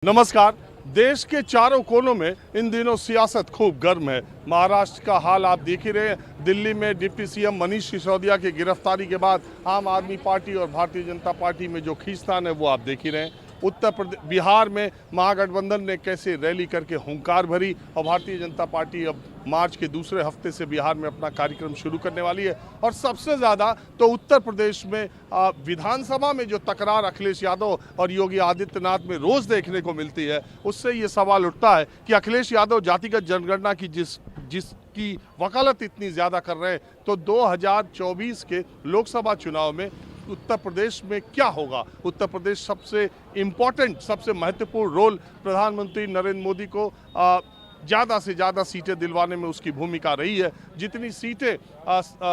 नमस्कार। देश के चारों कोनों में इन दिनों सियासत खूब गर्म है। महाराष्ट्र का हाल आप देख ही रहे हैं। दिल्ली में डिप्टी सीएम मनीष सिसोदिया की गिरफ्तारी के बाद आम आदमी पार्टी और भारतीय जनता पार्टी में जो खींचतान है वो आप देख ही रहे हैं। उत्तर प्रदेश, बिहार में महागठबंधन ने कैसे रैली करके हुंकार भरी और भारतीय जनता पार्टी अब मार्च के दूसरे हफ्ते से बिहार में अपना कार्यक्रम शुरू करने वाली है। और सबसे ज़्यादा तो उत्तर प्रदेश में विधानसभा में जो तकरार अखिलेश यादव और योगी आदित्यनाथ में रोज़ देखने को मिलती है, उससे ये सवाल उठता है कि अखिलेश यादव जातिगत जनगणना की जिसकी वकालत इतनी ज़्यादा कर रहे हैं, तो 2024 के लोकसभा चुनाव में उत्तर प्रदेश में क्या होगा। उत्तर प्रदेश सबसे इम्पोर्टेंट, सबसे महत्वपूर्ण रोल प्रधानमंत्री नरेंद्र मोदी को ज़्यादा से ज़्यादा सीटें दिलवाने में उसकी भूमिका रही है। जितनी सीटें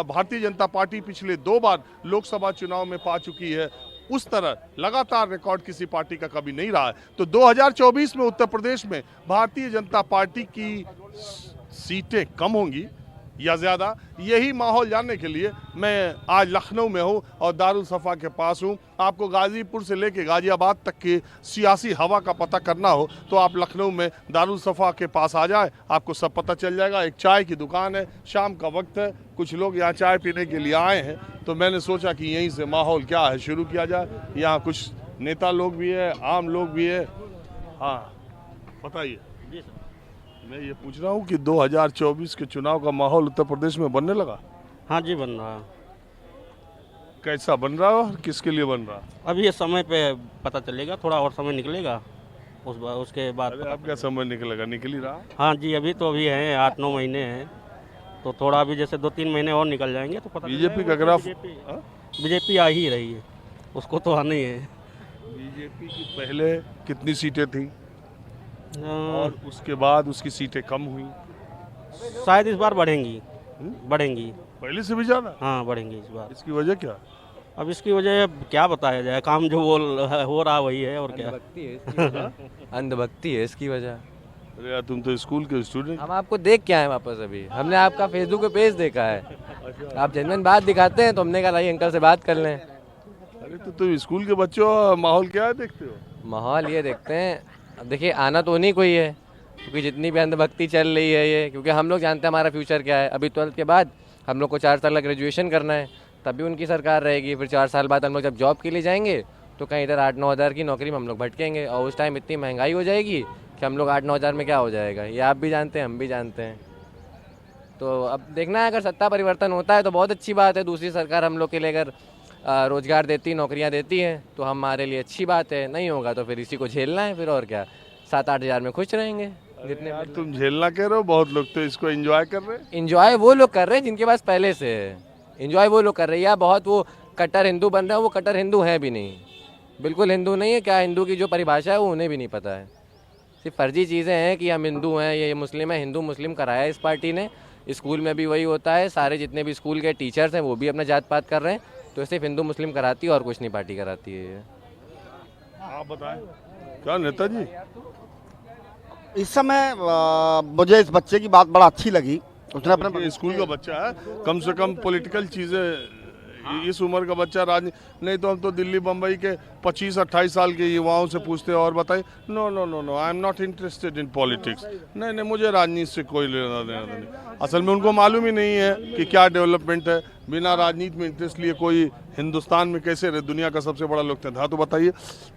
भारतीय जनता पार्टी पिछले 2 बार लोकसभा चुनाव में पा चुकी है, उस तरह लगातार रिकॉर्ड किसी पार्टी का कभी नहीं रहा है। तो 2024 में उत्तर प्रदेश में भारतीय जनता पार्टी की सीटें कम होंगी या ज़्यादा, यही माहौल जानने के लिए मैं आज लखनऊ में हूँ और दारुल सफ़ा के पास हूँ। आपको गाज़ीपुर से लेकर गाज़ियाबाद तक की सियासी हवा का पता करना हो तो आप लखनऊ में दारुल सफ़ा के पास आ जाए, आपको सब पता चल जाएगा। एक चाय की दुकान है, शाम का वक्त है, कुछ लोग यहाँ चाय पीने के लिए आए हैं, तो मैंने सोचा कि यहीं से माहौल क्या है शुरू किया जाए। यहाँ कुछ नेता लोग भी है, आम लोग भी है। हाँ बताइए। मैं ये पूछ रहा हूँ कि 2024 के चुनाव का माहौल उत्तर प्रदेश में बनने लगा? हाँ जी, बन रहा है। कैसा बन रहा है और किसके लिए बन रहा है? अभी ये समय पे पता चलेगा, थोड़ा और समय निकलेगा उसके बाद। अरे अब क्या समय निकलेगा, निकल ही रहा। हाँ जी, अभी तो अभी है 8-9 महीने हैं, तो थोड़ा अभी जैसे 2-3 महीने और निकल जाएंगे तो पता। बीजेपी का ग्राफ, बीजेपी आ ही रही है, उसको तो आना ही है। बीजेपी की पहले कितनी सीटें थी और उसके बाद उसकी सीटें कम हुई? शायद इस बार बढ़ेंगी। पहले से भी ज्यादा? हाँ, बढ़ेंगी इस बार। इसकी वजह क्या? अब इसकी वजह क्या बताया जाए, काम जो हो रहा वही है और क्या। अंधभक्ति है इसकी वजह। अरे यार, तुम तो स्कूल के स्टूडेंट। हम आपको देख के आए वापस, अभी हमने आपका फेसबुक पे पेज देखा है, आप जेन्युइन बात दिखाते हैं तो हमने कहा भाई अंकल से बात कर लें। अरे तो तुम स्कूल के बच्चों, माहौल क्या है देखते हो? माहौल ये देखते हैं, अब देखिए आना तो नहीं कोई है, क्योंकि जितनी भी अंधभक्ति चल रही है ये, क्योंकि हम लोग जानते हैं हमारा फ्यूचर क्या है। अभी 12th के बाद हम लोग को 4 साल का ग्रेजुएशन करना है, तभी उनकी सरकार रहेगी। फिर 4 साल बाद हम लोग जब जॉब के लिए जाएंगे तो कहीं इधर 8-9 हज़ार की नौकरी में हम लोग भटकेंगे, और उस टाइम इतनी महंगाई हो जाएगी कि हम लोग 8-9 हज़ार में क्या हो जाएगा, ये आप भी जानते हैं, हम भी जानते हैं। तो अब देखना है, अगर सत्ता परिवर्तन होता है तो बहुत अच्छी बात है। दूसरी सरकार हम लोग के लिए अगर रोज़गार देती, नौकरियां देती हैं तो हमारे लिए अच्छी बात है। नहीं होगा तो फिर इसी को झेलना है, फिर और क्या, 7-8 हज़ार में खुश रहेंगे। जितने यार तुम झेलना कह रहे हो, बहुत लोग तो इसको एंजॉय कर रहे हैं। एंजॉय वो लोग कर रहे हैं जिनके पास पहले से है, एंजॉय वो लोग कर रहे हैं। या बहुत वो कट्टर हिंदू बन रहे हैं, वो कट्टर हिंदू हैं भी नहीं, बिल्कुल हिंदू नहीं है। क्या हिंदू की जो परिभाषा है वो उन्हें भी नहीं पता है। सिर्फ फर्जी चीज़ें हैं कि हम हिंदू हैं, ये मुस्लिम है। हिंदू मुस्लिम कराया इस पार्टी ने, स्कूल में भी वही होता है। सारे जितने भी स्कूल के टीचर्स हैं वो भी अपना जात पात कर रहे हैं, तो सिर्फ हिंदू मुस्लिम कराती है और कुछ नहीं पार्टी कराती है ये। आप बताएं क्या नेताजी? इस समय मुझे इस बच्चे की बात बड़ा अच्छी लगी। उसने अपने स्कूल का बच्चा है, कम से कम पॉलिटिकल चीज़ें, इस उम्र का बच्चा राजनीति, नहीं तो हम तो दिल्ली बम्बई के 25-28 साल के युवाओं से पूछते हैं और बताइए, no no no no, I am not interested in politics. नहीं, मुझे राजनीति से कोई लेना देना नहीं। असल में उनको मालूम ही नहीं है कि क्या डेवलपमेंट है। बिना राजनीति में इंटरेस्ट लिए कोई हिंदुस्तान में कैसे रहे, दुनिया का सबसे बड़ा लोकतंत्र। हाँ तो बताइए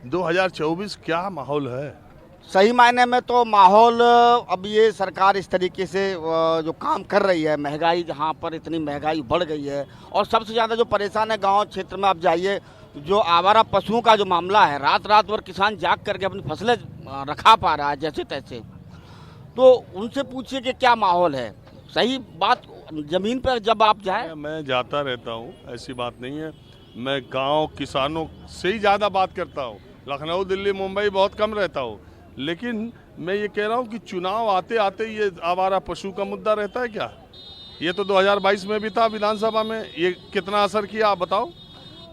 2024 क्या माहौल है? सही मायने में तो माहौल, अब ये सरकार इस तरीके से जो काम कर रही है, महंगाई जहाँ पर इतनी महंगाई बढ़ गई है, और सबसे ज़्यादा जो परेशान है गांव क्षेत्र में, आप जाइए, जो आवारा पशुओं का जो मामला है, रात भर किसान जाग करके अपनी फसलें रखा पा रहा है जैसे तैसे। तो उनसे पूछिए कि क्या माहौल है। सही बात, ज़मीन पर जब आप जाए। मैं जाता रहता हूँ, ऐसी बात नहीं है। मैं गाँव किसानों से ही ज़्यादा बात करता हूँ। लखनऊ, दिल्ली, मुंबई बहुत कम रहता हूँ। लेकिन मैं ये कह रहा हूँ कि चुनाव आते आते ये आवारा पशु का मुद्दा रहता है क्या? ये तो 2022 में भी था विधानसभा में, ये कितना असर किया आप बताओ?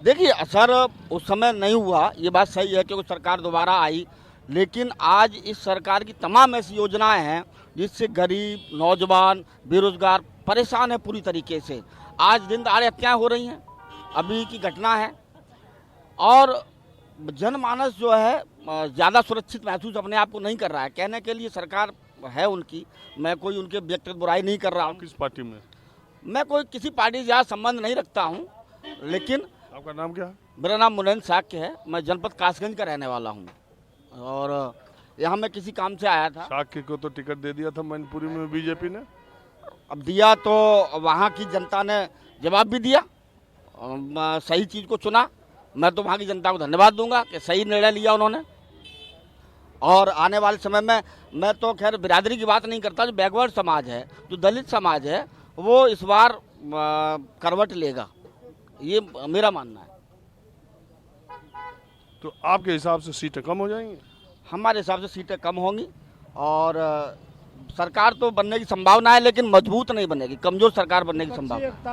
देखिए, असर उस समय नहीं हुआ, ये बात सही है, क्योंकि सरकार दोबारा आई। लेकिन आज इस सरकार की तमाम ऐसी योजनाएं हैं जिससे गरीब, नौजवान, बेरोजगार परेशान है पूरी तरीके से। आज दिन दहाड़े हत्याएं हो रही हैं, अभी की घटना है। और जनमानस जो है ज़्यादा सुरक्षित महसूस अपने आप को नहीं कर रहा है। कहने के लिए सरकार है उनकी, मैं कोई उनके व्यक्तिगत बुराई नहीं कर रहा हूँ। किस पार्टी में? मैं कोई किसी पार्टी से ज़्यादा संबंध नहीं रखता हूँ, लेकिन आपका नाम क्या है? मेरा नाम मुनैन साक्य है। मैं जनपद कासगंज का रहने वाला हूँ और यहाँ मैं किसी काम से आया था। साक्य को तो टिकट दे दिया था मैनपुरी में बीजेपी ने। अब दिया तो वहाँ की जनता ने जवाब भी दिया, सही चीज़ को चुना। मैं तो वहाँ की जनता को धन्यवाद दूंगा कि सही निर्णय लिया उन्होंने। और आने वाले समय में मैं तो खैर बिरादरी की बात नहीं करता, जो बैकवर्ड समाज है, जो दलित समाज है, वो इस बार करवट लेगा, ये मेरा मानना है। तो आपके हिसाब से सीटें कम हो जाएंगी? हमारे हिसाब से सीटें कम होंगी और सरकार तो बनने की संभावना है, लेकिन मजबूत नहीं बनेगी, कमजोर सरकार बनने की संभावना है।